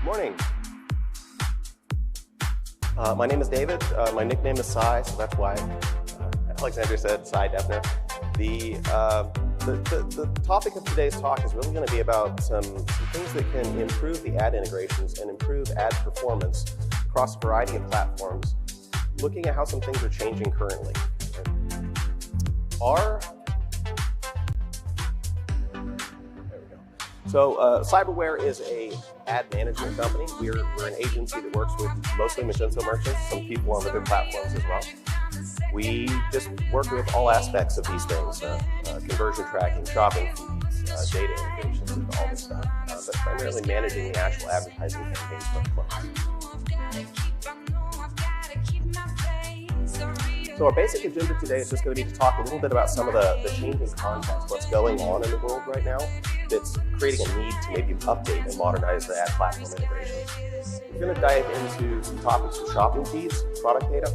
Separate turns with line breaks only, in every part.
Morning. My name is David. My nickname is Psy, so that's why Alexander said Psy Deppner. The topic of today's talk is really going to be about some things that can improve the ad integrations and improve ad performance across a variety of platforms, looking at how some things are changing currently. Psyberware is a ad management company. We're an agency that works with mostly Magento merchants, some people on other platforms as well. We just work with all aspects of these things, conversion tracking, shopping feeds, data integrations, and all this stuff, but primarily managing the actual advertising campaigns for clients. So our basic agenda today is just going to be to talk a little bit about some of the changing context, what's going on in the world right now that's creating a need to maybe update and modernize the ad platform integrations. We're going to dive into some topics of shopping feeds, product data,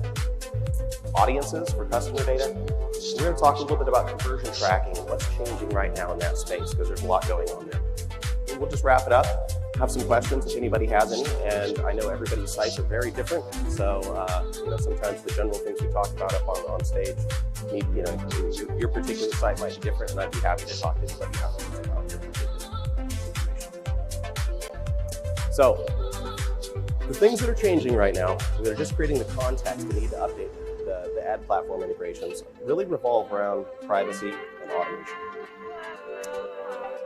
audiences for customer data. We're going to talk a little bit about conversion tracking and what's changing right now in that space, because there's a lot going on there. And we'll just wrap it up. Have some questions if anybody has any, and I know everybody's sites are very different, so sometimes the general things we talk about up on stage, your particular site might be different, and I'd be happy to talk to anybody about your particular situation. So, the things that are changing right now, that are just creating the context to need to update the ad platform integrations, really revolve around privacy and automation.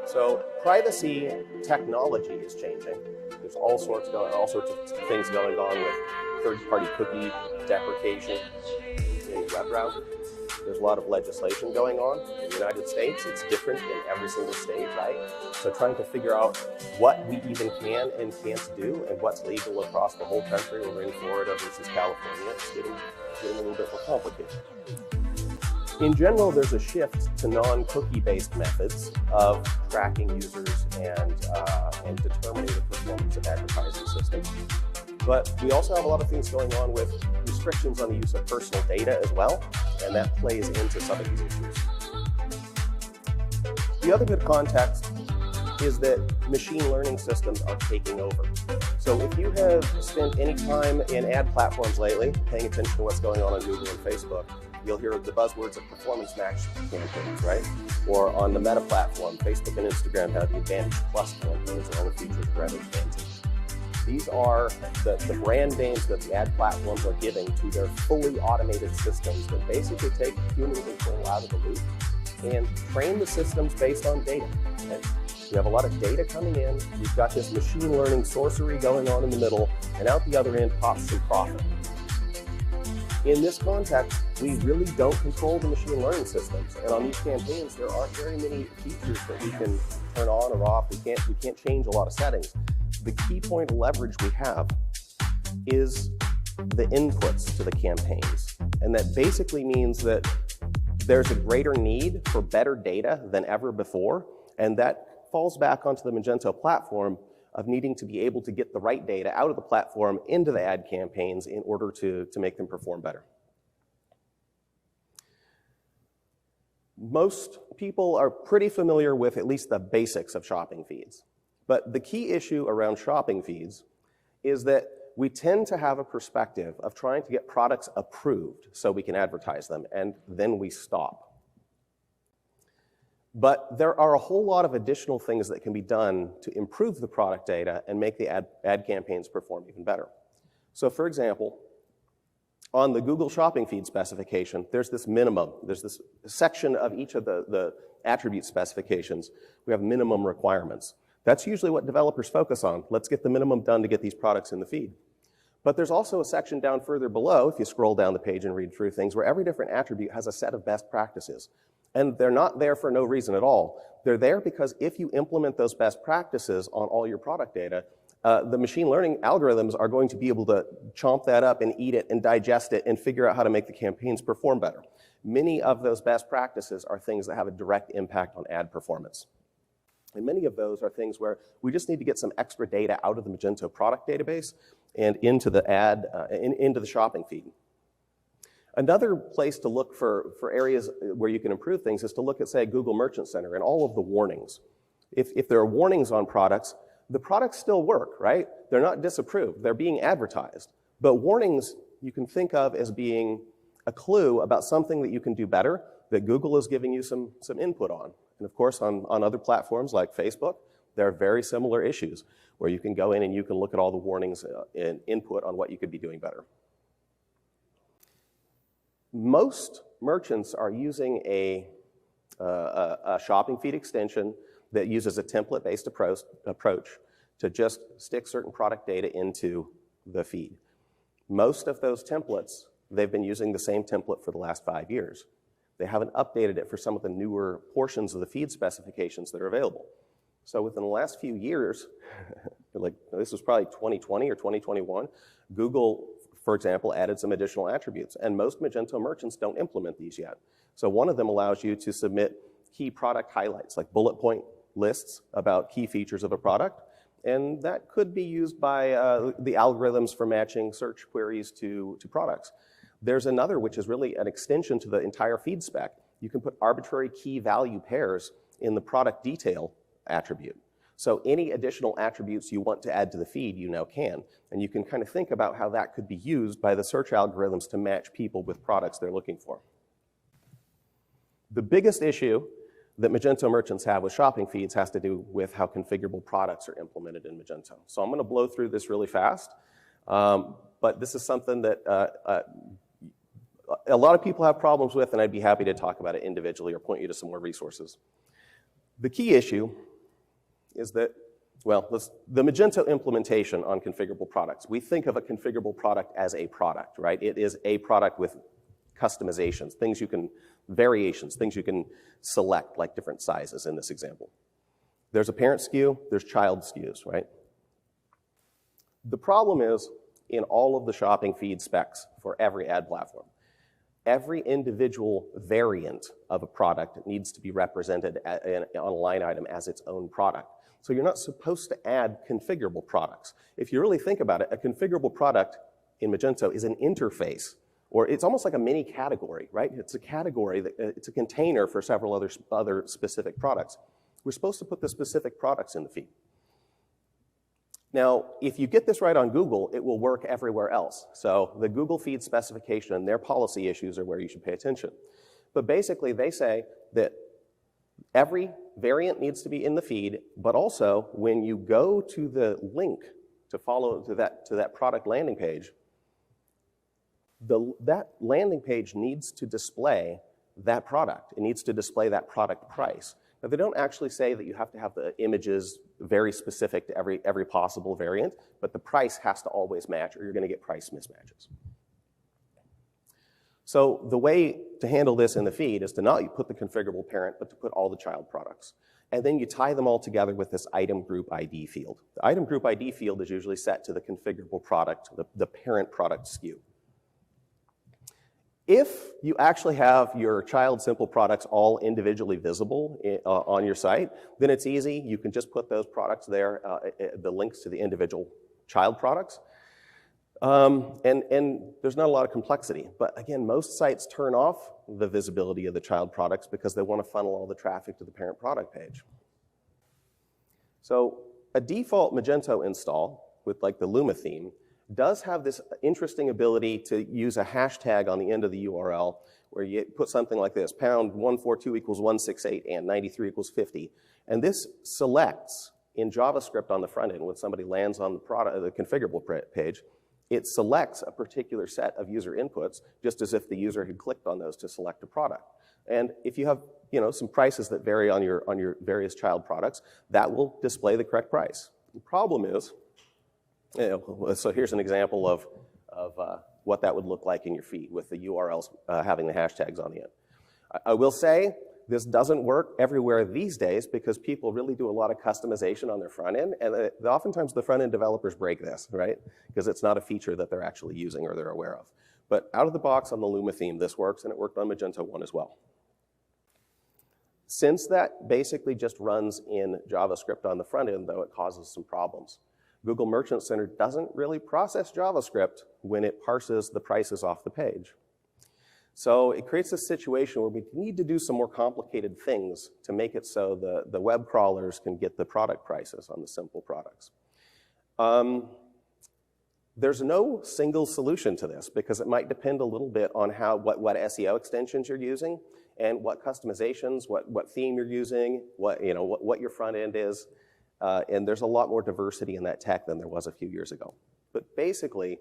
So privacy technology is changing. There's all sorts of things going on with third-party cookie deprecation in the web browser. There's a lot of legislation going on in the United States. It's different in every single state, right? So trying to figure out what we even can and can't do and what's legal across the whole country. We're in Florida versus California. It's getting a little bit more complicated. In general, there's a shift to non-cookie-based methods of tracking users and determining the performance of advertising systems. But we also have a lot of things going on with restrictions on the use of personal data as well, and that plays into some of these issues. The other bit of context is that machine learning systems are taking over. So if you have spent any time in ad platforms lately, paying attention to what's going on Google and Facebook, you'll hear the buzzwords of performance match campaigns, right? Or on the Meta platform, Facebook and Instagram have the Advantage Plus campaigns and all the features of Advantage. These are the brand names that the ad platforms are giving to their fully automated systems that basically take human control out of the loop and train the systems based on data. Okay? You have a lot of data coming in, you've got this machine learning sorcery going on in the middle, and out the other end pops some profit. In this context, we really don't control the machine learning systems, and on these campaigns, there aren't very many features that we can turn on or off. We can't change a lot of settings. The key point of leverage we have is the inputs to the campaigns, and that basically means that there's a greater need for better data than ever before, and that falls back onto the Magento platform of needing to be able to get the right data out of the platform into the ad campaigns in order to make them perform better. Most people are pretty familiar with at least the basics of shopping feeds. But the key issue around shopping feeds is that we tend to have a perspective of trying to get products approved so we can advertise them, and then we stop. But there are a whole lot of additional things that can be done to improve the product data and make the ad campaigns perform even better. So for example, on the Google shopping feed specification, there's this minimum. There's this section of each of the attribute specifications. We have minimum requirements. That's usually what developers focus on. Let's get the minimum done to get these products in the feed. But there's also a section down further below, if you scroll down the page and read through things, where every different attribute has a set of best practices. And they're not there for no reason at all. They're there because if you implement those best practices on all your product data, the machine learning algorithms are going to be able to chomp that up and eat it and digest it and figure out how to make the campaigns perform better. Many of those best practices are things that have a direct impact on ad performance. And many of those are things where we just need to get some extra data out of the Magento product database and into the into the shopping feed. Another place to look for areas where you can improve things is to look at, say, Google Merchant Center and all of the warnings. If there are warnings on products, The products still work, right? They're not disapproved. They're being advertised. But warnings you can think of as being a clue about something that you can do better that Google is giving you some input on. And of course, on other platforms like Facebook, there are very similar issues where you can go in and you can look at all the warnings and input on what you could be doing better. Most merchants are using a shopping feed extension that uses a template-based approach to just stick certain product data into the feed. Most of those templates, they've been using the same template for the last 5 years. They haven't updated it for some of the newer portions of the feed specifications that are available. So within the last few years, like this was probably 2020 or 2021, Google, for example, added some additional attributes, and most Magento merchants don't implement these yet. So one of them allows you to submit key product highlights, like bullet point lists about key features of a product, and that could be used by the algorithms for matching search queries to products. There's another which is really an extension to the entire feed spec. You can put arbitrary key value pairs in the product detail attribute. So any additional attributes you want to add to the feed, you now can. And you can kind of think about how that could be used by the search algorithms to match people with products they're looking for. The biggest issue that Magento merchants have with shopping feeds has to do with how configurable products are implemented in Magento. So I'm going to blow through this really fast, but this is something that a lot of people have problems with, and I'd be happy to talk about it individually or point you to some more resources. The key issue is that, well, the Magento implementation on configurable products. We think of a configurable product as a product, right? It is a product with customizations, variations, things you can select, like different sizes in this example. There's a parent SKU, there's child SKUs, right? The problem is, in all of the shopping feed specs for every ad platform, every individual variant of a product needs to be represented on a line item as its own product. So you're not supposed to add configurable products. If you really think about it, a configurable product in Magento is an interface, or it's almost like a mini category, right? It's a category, it's a container for several other specific products. We're supposed to put the specific products in the feed. Now, if you get this right on Google, it will work everywhere else. So the Google feed specification and their policy issues are where you should pay attention. But basically, they say that every variant needs to be in the feed, but also when you go to the link to follow to that product landing page, that landing page needs to display that product. It needs to display that product price. Now, they don't actually say that you have to have the images very specific to every possible variant, but the price has to always match or you're going to get price mismatches. So the way to handle this in the feed is to not put the configurable parent, but to put all the child products. And then you tie them all together with this item group ID field. The item group ID field is usually set to the configurable product, the parent product SKU. If you actually have your child simple products all individually visible on your site, then it's easy. You can just put those products there, the links to the individual child products. And there's not a lot of complexity. But again, most sites turn off the visibility of the child products because they want to funnel all the traffic to the parent product page. So a default Magento install with like the Luma theme does have this interesting ability to use a hashtag on the end of the URL where you put something like this, #142 equals 168 and 93 equals 50. And this selects in JavaScript on the front end when somebody lands on the configurable page, it selects a particular set of user inputs just as if the user had clicked on those to select a product. And if you have some prices that vary on your various child products, that will display the correct price. The problem is, so here's an example of what that would look like in your feed with the URLs having the hashtags on the end. I will say this doesn't work everywhere these days because people really do a lot of customization on their front end, and oftentimes the front end developers break this, right? Because it's not a feature that they're actually using or they're aware of. But out of the box on the Luma theme, this works, and it worked on Magento 1 as well. Since that basically just runs in JavaScript on the front end, though, it causes some problems. Google Merchant Center doesn't really process JavaScript when it parses the prices off the page. So it creates a situation where we need to do some more complicated things to make it so the web crawlers can get the product prices on the simple products. There's no single solution to this because it might depend a little bit on what SEO extensions you're using and what customizations, what theme you're using, what your front end is. And there's a lot more diversity in that tech than there was a few years ago. But basically,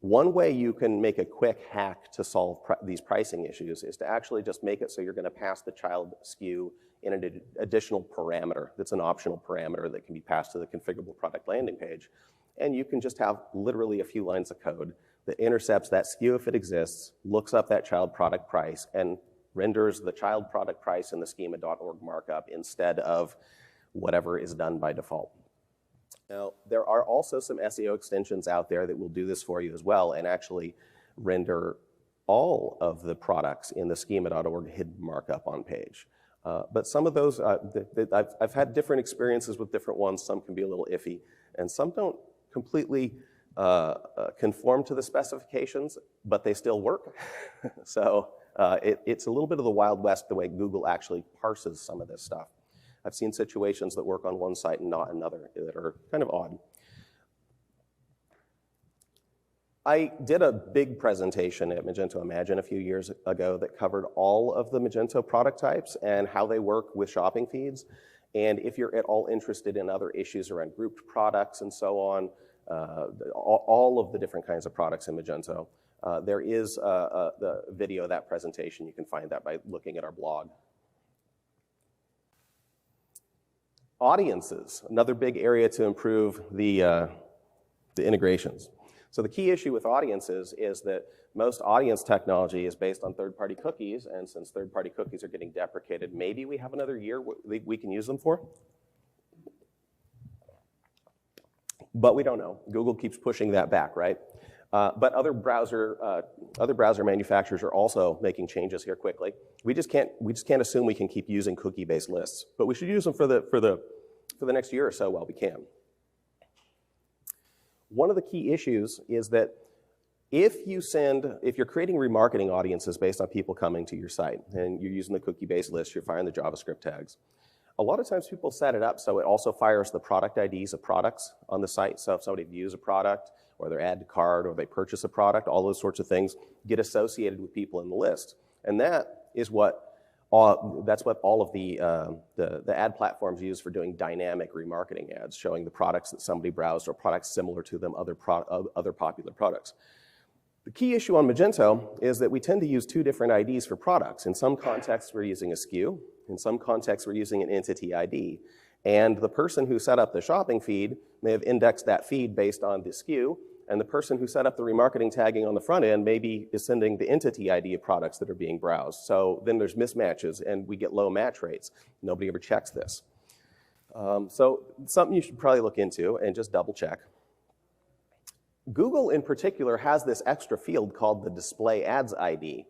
one way you can make a quick hack to solve these pricing issues is to actually just make it so you're going to pass the child SKU in an additional parameter that's an optional parameter that can be passed to the configurable product landing page. And you can just have literally a few lines of code that intercepts that SKU if it exists, looks up that child product price, and renders the child product price in the schema.org markup instead of whatever is done by default. Now, there are also some SEO extensions out there that will do this for you as well and actually render all of the products in the schema.org hidden markup on page. But some of those, I've had different experiences with different ones. Some can be a little iffy, and some don't completely conform to the specifications, but they still work. So it's a little bit of the Wild West the way Google actually parses some of this stuff. I've seen situations that work on one site and not another that are kind of odd. I did a big presentation at Magento Imagine a few years ago that covered all of the Magento product types and how they work with shopping feeds. And if you're at all interested in other issues around grouped products and so on, all of the different kinds of products in Magento, there is the video of that presentation. You can find that by looking at our blog. Audiences, another big area to improve the integrations. So the key issue with audiences is that most audience technology is based on third-party cookies, and since third-party cookies are getting deprecated, maybe we have another year we can use them for. But we don't know. Google keeps pushing that back, right? But other browser manufacturers are also making changes here quickly. We just can't assume we can keep using cookie-based lists, but we should use them for the next year or so while we can. One of the key issues is that if you're creating remarketing audiences based on people coming to your site and you're using the cookie-based list, you're firing the JavaScript tags. A lot of times people set it up so it also fires the product IDs of products on the site. So if somebody views a product or they add to cart or they purchase a product, all those sorts of things get associated with people in the list. And that's what all of the ad platforms use for doing dynamic remarketing ads, showing the products that somebody browsed or products similar to them, other popular products. The key issue on Magento is that we tend to use two different IDs for products. In some contexts, we're using a SKU. In some contexts, we're using an entity ID. And the person who set up the shopping feed may have indexed that feed based on the SKU, and the person who set up the remarketing tagging on the front end maybe is sending the entity ID of products that are being browsed. So then there's mismatches, and we get low match rates. Nobody ever checks this. So something you should probably look into and just double check. Google in particular has this extra field called the display ads ID.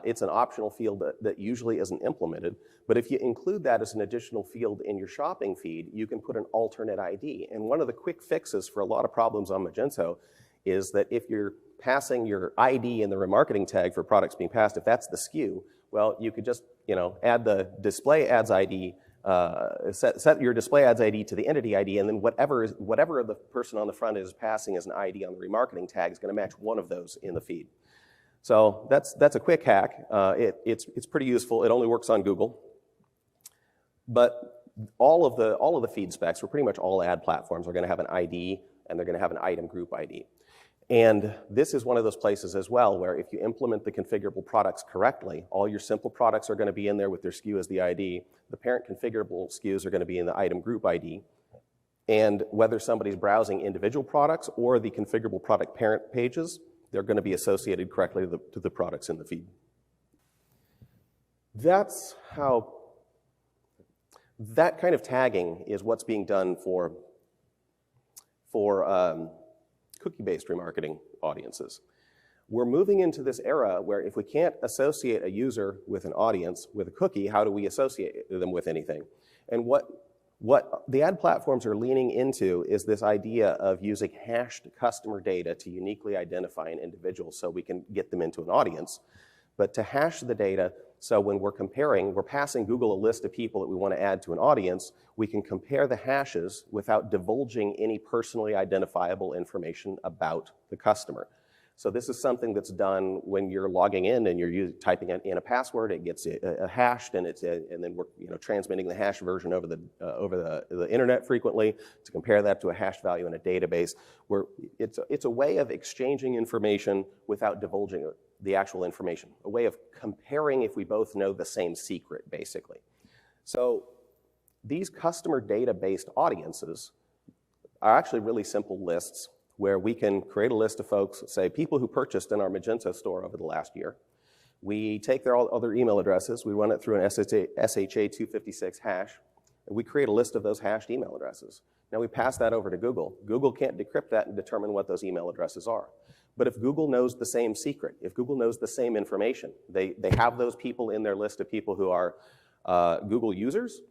It's an optional field that usually isn't implemented, but if you include that as an additional field in your shopping feed, you can put an alternate ID. And one of the quick fixes for a lot of problems on Magento is that if you're passing your ID in the remarketing tag for products being passed, if that's the SKU, well, you could just add the display ads ID, set your display ads ID to the entity ID, and then whatever the person on the front is passing as an ID on the remarketing tag is going to match one of those in the feed. So that's a quick hack. It's pretty useful. It only works on Google. But all of the feed specs for pretty much all ad platforms are going to have an ID, and they're going to have an item group ID. And this is one of those places as well where if you implement the configurable products correctly, all your simple products are going to be in there with their SKU as the ID. The parent configurable SKUs are going to be in the item group ID. And whether somebody's browsing individual products or the configurable product parent pages, they're going to be associated correctly to the products in the feed. That kind of tagging is what's being done for cookie-based remarketing audiences. We're moving into this era where if we can't associate a user with an audience with a cookie, how do we associate them with anything? And what the ad platforms are leaning into is this idea of using hashed customer data to uniquely identify an individual so we can get them into an audience. But to hash the data, so when we're comparing, we're passing Google a list of people that we want to add to an audience, we can compare the hashes without divulging any personally identifiable information about the customer. So this is something that's done when you're logging in and you're typing in a password. It gets hashed, and then we're transmitting the hash version over the internet frequently to compare that to a hash value in a database. Where it's a way of exchanging information without divulging the actual information. A way of comparing if we both know the same secret, basically. So these customer data-based audiences are actually really simple lists, where we can create a list of folks, say people who purchased in our Magento store over the last year. We take all their email addresses, we run it through an SHA-256 hash, and we create a list of those hashed email addresses. Now we pass that over to Google. Google can't decrypt that and determine what those email addresses are. But if Google knows the same secret, if Google knows the same information, they have those people in their list of people who are Google users,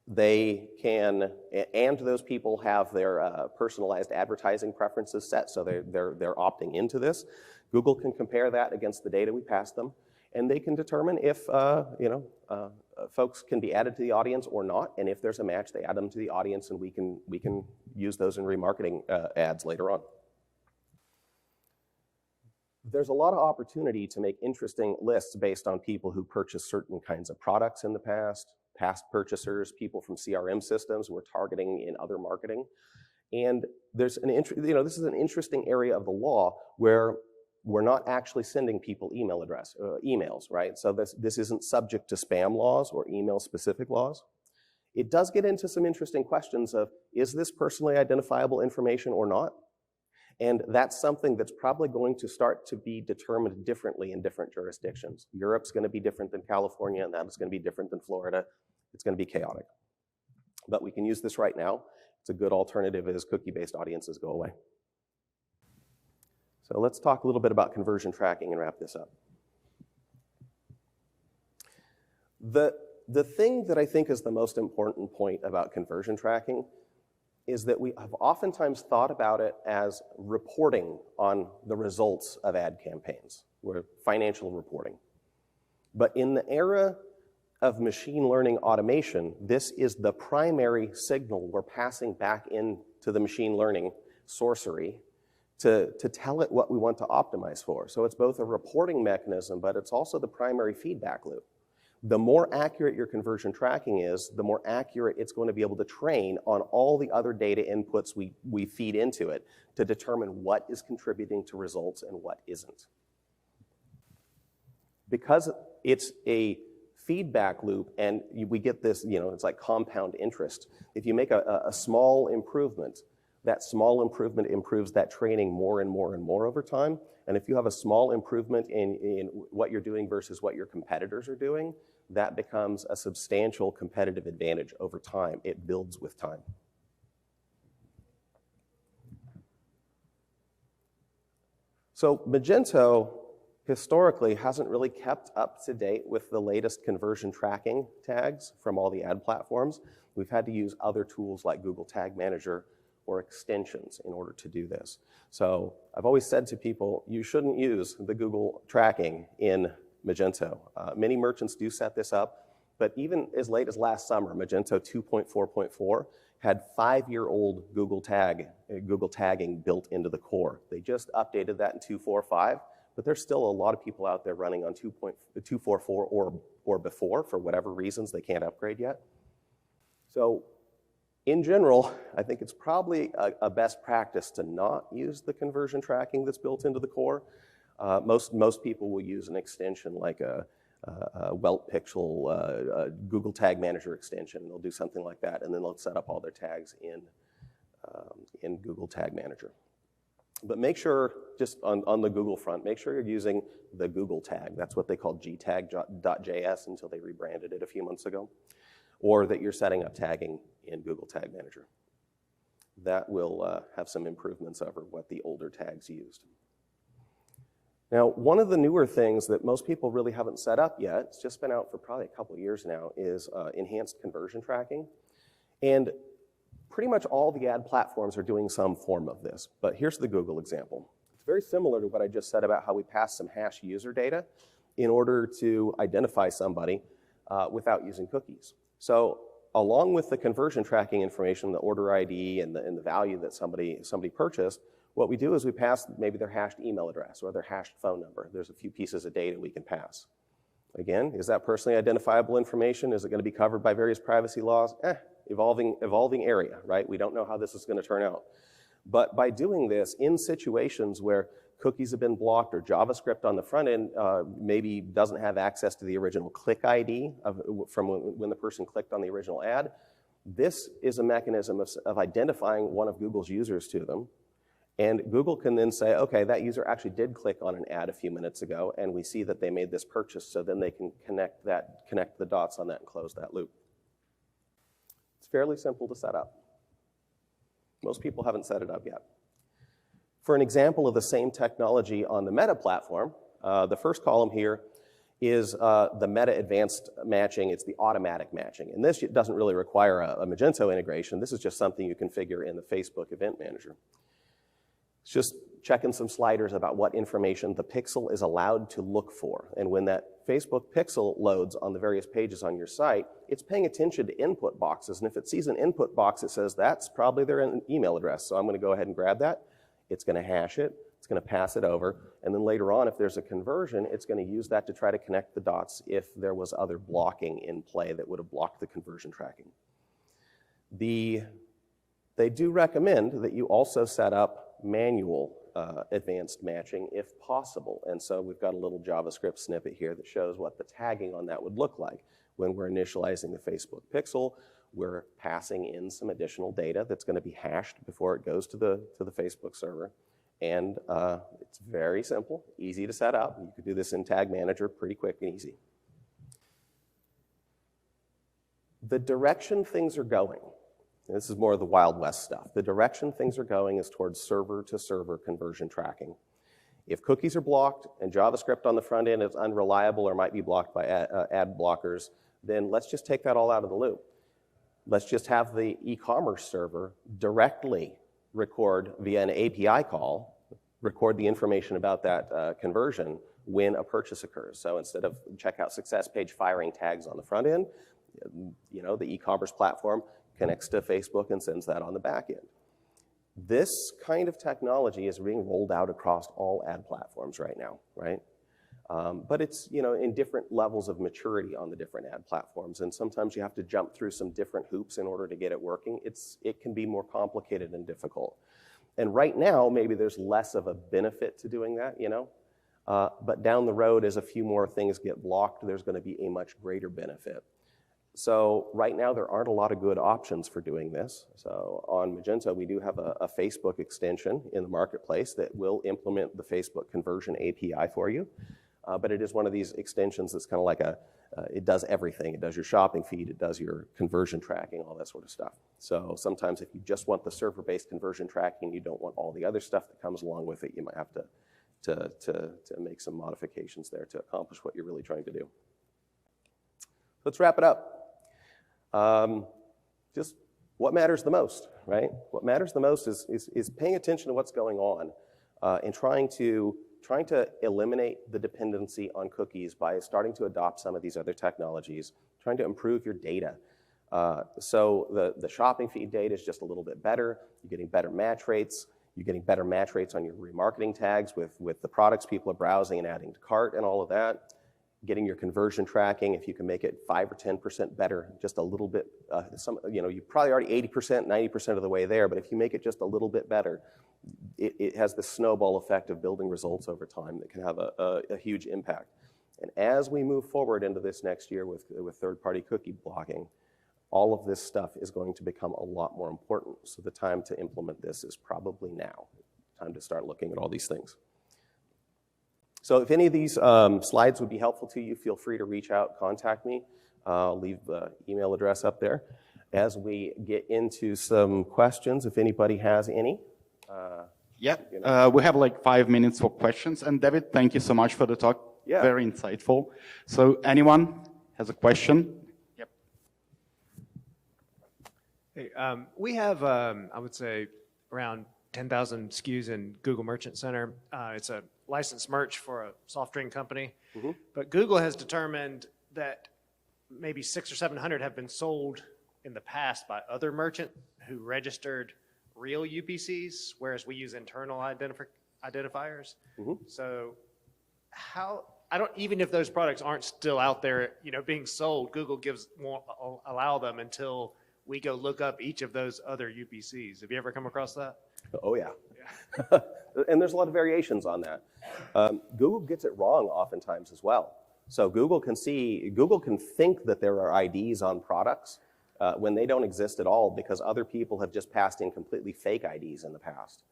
they can, and those people have their personalized advertising preferences set, so they're opting into this. Google can compare that against the data we pass them, and they can determine if folks can be added to the audience or not, and if there's a match, they add them to the audience, and we can use those in remarketing ads later on. There's a lot of opportunity to make interesting lists based on people who purchased certain kinds of products in the past purchasers, people from CRM systems we're targeting in other marketing. And there's this is an interesting area of the law where we're not actually sending people emails, right? So this isn't subject to spam laws or email-specific laws. It does get into some interesting questions of, is this personally identifiable information or not? And that's something that's probably going to start to be determined differently in different jurisdictions. Europe's going to be different than California, and that's going to be different than Florida. It's going to be chaotic. But we can use this right now. It's a good alternative as cookie-based audiences go away. So let's talk a little bit about conversion tracking and wrap this up. The thing that I think is the most important point about conversion tracking is that we have oftentimes thought about it as reporting on the results of ad campaigns, or financial reporting. But in the era of machine learning automation, this is the primary signal we're passing back into the machine learning sorcery to tell it what we want to optimize for. So it's both a reporting mechanism, but it's also the primary feedback loop. The more accurate your conversion tracking is, the more accurate it's going to be able to train on all the other data inputs we feed into it to determine what is contributing to results and what isn't. Because it's a feedback loop and we get this, it's like compound interest. If you make a small improvement, that small improvement improves that training more and more and more over time. And if you have a small improvement in what you're doing versus what your competitors are doing, that becomes a substantial competitive advantage over time. It builds with time. So Magento historically hasn't really kept up to date with the latest conversion tracking tags from all the ad platforms. We've had to use other tools like Google Tag Manager or extensions in order to do this. So I've always said to people, you shouldn't use the Google tracking in Magento. Many merchants do set this up, but even as late as last summer, Magento 2.4.4 had 5-year-old Google tagging built into the core. They just updated that in 2.4.5, but there's still a lot of people out there running on 2.4.4 or before for whatever reasons they can't upgrade yet. So in general, I think it's probably a best practice to not use the conversion tracking that's built into the core. Most people will use an extension like a Welt Pixel Google Tag Manager extension. They'll do something like that, and then they'll set up all their tags in Google Tag Manager. But make sure, just on the Google front, make sure you're using the Google tag. That's what they called gtag.js until they rebranded it a few months ago. Or that you're setting up tagging in Google Tag Manager. That will have some improvements over what the older tags used. Now, one of the newer things that most people really haven't set up yet, it's just been out for probably a couple years now, is enhanced conversion tracking. And pretty much all the ad platforms are doing some form of this, but here's the Google example. It's very similar to what I just said about how we pass some hash user data. in order to identify somebody without using cookies. So along with the conversion tracking information, the order ID and the value that somebody purchased, what we do is we pass maybe their hashed email address or their hashed phone number. There's a few pieces of data we can pass. Again, is that personally identifiable information? Is it going to be covered by various privacy laws? Evolving area, right? We don't know how this is going to turn out. But by doing this in situations where cookies have been blocked or JavaScript on the front end maybe doesn't have access to the original click ID from when the person clicked on the original ad, this is a mechanism of identifying one of Google's users to them. And Google can then say, okay, that user actually did click on an ad a few minutes ago, and we see that they made this purchase, so then they can connect the dots on that and close that loop. It's fairly simple to set up. Most people haven't set it up yet. For an example of the same technology on the Meta platform, the first column here is the Meta Advanced Matching. It's the automatic matching. And this doesn't really require a Magento integration. This is just something you configure in the Facebook Event Manager. It's just checking some sliders about what information the pixel is allowed to look for. And when that Facebook pixel loads on the various pages on your site, it's paying attention to input boxes. And if it sees an input box, it says that's probably their email address. So I'm going to go ahead and grab that. It's going to hash it. It's going to pass it over. And then later on, if there's a conversion, it's going to use that to try to connect the dots if there was other blocking in play that would have blocked the conversion tracking. They do recommend that you also set up manual advanced matching if possible. And so we've got a little JavaScript snippet here that shows what the tagging on that would look like. When we're initializing the Facebook pixel, we're passing in some additional data that's going to be hashed before it goes to the Facebook server. And it's very simple, easy to set up. You could do this in Tag Manager pretty quick and easy. The direction things are going, this is more of the Wild West stuff. The direction things are going is towards server-to-server conversion tracking. If cookies are blocked and JavaScript on the front end is unreliable or might be blocked by ad blockers, then let's just take that all out of the loop. Let's just have the e-commerce server directly record via an API call, record the information about that conversion when a purchase occurs. So instead of checkout success page firing tags on the front end, the e-commerce platform connects to Facebook and sends that on the back end. This kind of technology is being rolled out across all ad platforms right now, right? But it's in different levels of maturity on the different ad platforms, and sometimes you have to jump through some different hoops in order to get it working. It can be more complicated and difficult. And right now, maybe there's less of a benefit to doing that, but down the road, as a few more things get blocked, there's going to be a much greater benefit. So right now, there aren't a lot of good options for doing this. So on Magento, we do have a Facebook extension in the marketplace that will implement the Facebook conversion API for you. But it is one of these extensions that's kind of like it does everything. It does your shopping feed, it does your conversion tracking, all that sort of stuff. So sometimes if you just want the server-based conversion tracking, you don't want all the other stuff that comes along with it, you might have to make some modifications there to accomplish what you're really trying to do. Let's wrap it up. Just what matters the most, right? What matters the most is paying attention to what's going on and trying to eliminate the dependency on cookies by starting to adopt some of these other technologies, trying to improve your data. So the shopping feed data is just a little bit better. You're getting better match rates. You're getting better match rates on your remarketing tags with the products people are browsing and adding to cart and all of that. Getting your conversion tracking, if you can make it 5 or 10% better, just a little bit, you're probably already 80%, 90% of the way there, but if you make it just a little bit better, it has this snowball effect of building results over time that can have a huge impact. And as we move forward into this next year with third-party cookie blocking, all of this stuff is going to become a lot more important. So the time to implement this is probably now. Time to start looking at all these things. So if any of these slides would be helpful to you, feel free to reach out, contact me. I'll leave the email address up there. As we get into some questions, if anybody has any.
We have like 5 minutes for questions. And David, thank you so much for the talk.
Yeah.
Very insightful. So anyone has a question? Yep.
Hey, we have, I would say, around 10,000 SKUs in Google Merchant Center. It's a licensed merch for a soft drink company.
Mm-hmm.
But Google has determined that maybe 600 or 700 have been sold in the past by other merchants who registered real UPCs, whereas we use internal identifiers.
Mm-hmm.
So even if those products aren't still out there, being sold, Google won't allow them until we go look up each of those other UPCs. Have you ever come across that?
Oh, yeah. And there's a lot of variations on that. Google gets it wrong oftentimes as well. So Google can think that there are IDs on products when they don't exist at all because other people have just passed in completely fake IDs in the past.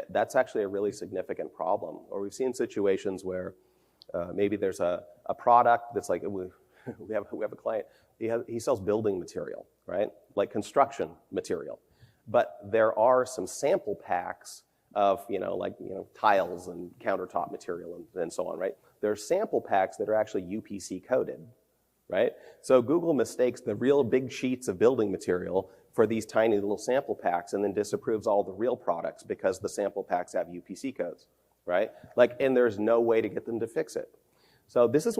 That's actually a really significant problem. Or we've seen situations where maybe there's a product that's like, we have a client, he sells building material, right? Like construction material. But there are some sample packs of, tiles and countertop material and so on, right? There are sample packs that are actually UPC coded, right? So Google mistakes the real big sheets of building material for these tiny little sample packs and then disapproves all the real products because the sample packs have UPC codes, right? And there's no way to get them to fix it. So this is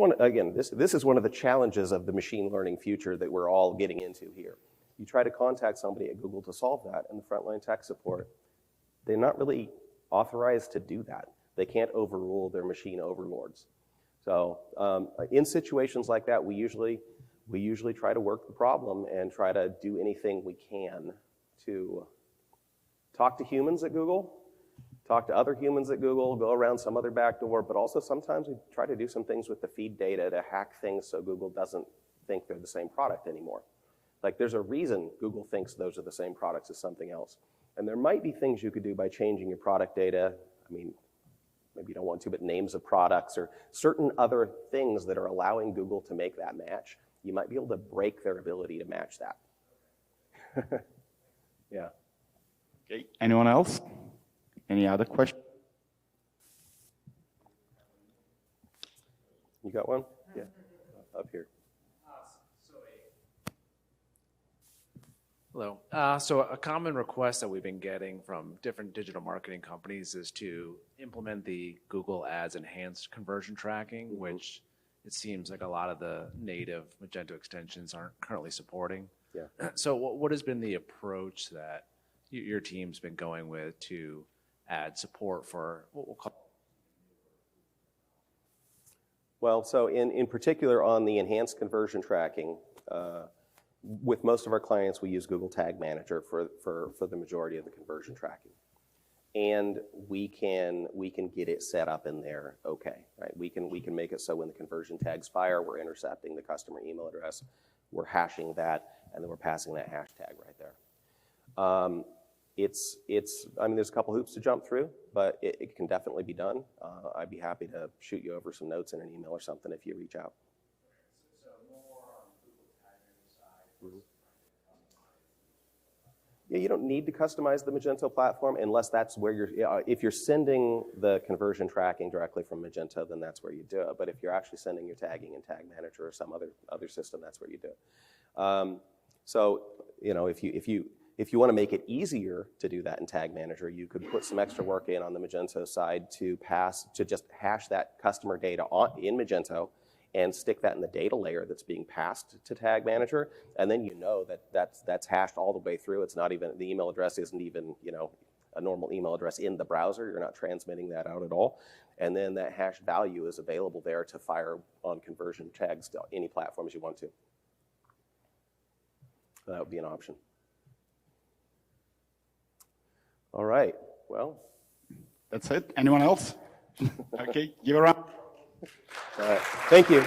this is one of the challenges of the machine learning future that we're all getting into here. You try to contact somebody at Google to solve that, and the frontline tech support, they're not really authorized to do that. They can't overrule their machine overlords. So in situations like that, we usually try to work the problem and try to do anything we can to talk to humans at Google, talk to other humans at Google, go around some other back door, but also sometimes we try to do some things with the feed data to hack things so Google doesn't think they're the same product anymore. Like there's a reason Google thinks those are the same products as something else. And there might be things you could do by changing your product data. I mean, maybe you don't want to, but names of products or certain other things that are allowing Google to make that match. You might be able to break their ability to match that. Yeah.
Okay, anyone else? Any other questions?
You got one? Yeah, up here.
Hello. So a common request that we've been getting from different digital marketing companies is to implement the Google Ads enhanced conversion tracking, which it seems like a lot of the native Magento extensions aren't currently supporting.
Yeah.
So what has been the approach that your team's been going with to add support for what we'll call?
Well, so in particular on the enhanced conversion tracking, with most of our clients, we use Google Tag Manager for the majority of the conversion tracking. And we can get it set up in there okay, right? We can make it so when the conversion tags fire, we're intercepting the customer email address, we're hashing that, and then we're passing that hashtag right there. I mean, there's a couple hoops to jump through, but it can definitely be done. I'd be happy to shoot you over some notes in an email or something if you reach out.
So more on Google Tag Manager side.
Mm-hmm. Yeah, you don't need to customize the Magento platform unless that's where if you're sending the conversion tracking directly from Magento, then that's where you do it. But if you're actually sending your tagging in Tag Manager or some other system, that's where you do it. So, if you want to make it easier to do that in Tag Manager, you could put some extra work in on the Magento side to just hash that customer data in Magento and stick that in the data layer that's being passed to Tag Manager, and then you know that's hashed all the way through. It's not even, the email address isn't even, a normal email address in the browser. You're not transmitting that out at all. And then that hash value is available there to fire on conversion tags to any platforms you want to. That would be an option. All right, well.
That's it. Anyone else? Okay, give a round.
All right, thank you.